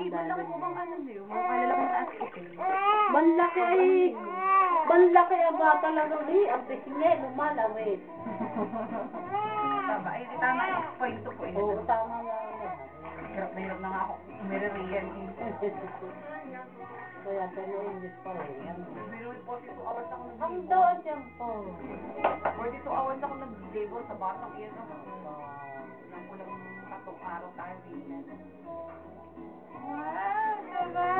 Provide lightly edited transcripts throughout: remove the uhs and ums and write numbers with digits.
malaki po bang ano niyo? Makalala kong taas ito. Malaki ay, malaki ang bata lang uli, ang pisngi, lumalawit. Tama, ay tama. Point to point. Oo, tama nga yan. Hirap na nga ako. Meririyan eh. Kaya sa na-English pa rin. Pero 42 hours ako nag-labor. Ang doon yan po. 42 hours ako nag-labor sa batang iyan. Nang ulang 3 araw tayo din. Wow, diba?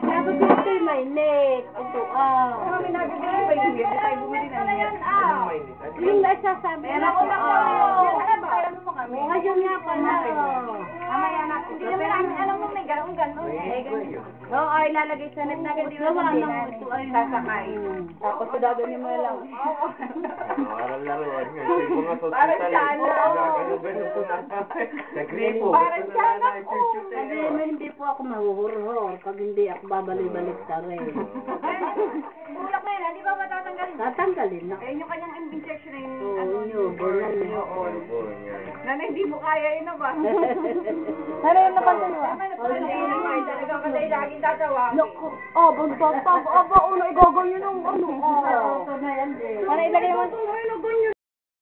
Sabi ko ito'y mainit. Ito Kami nabibili ba yun? Hindi tayo bumili na niya. Yung naisasabi Kaya ako lang kami. Ngayon nga pala. Mamaya na. Hindi naman namin alam mo may ganun. Oo, ay lalagay sa net na ganun. Gawa ng ito ay sasakay. Tapos dadalhin mo lang. Parang laruan nga. Yung mga hospital. Parang sana. Ganun po na. Sa gripo. Parang sana po. Kasi hindi po ako mahuhurhor pag hindi ako babalik-balik sa rin. Bulak na yun, hindi ba matatanggalin? Tatanggalin na. Ayun yung kanyang injection na yun. Oo, yun. Ganyan eh. Nana, hindi mo kaya yun na ba? Pero yun napansin mo. Talagang kasi laging tatawag. Naku, buntot pa. Aba, ulo, igagawin yun ang ano. Ito na yan din. Para ilagay mo.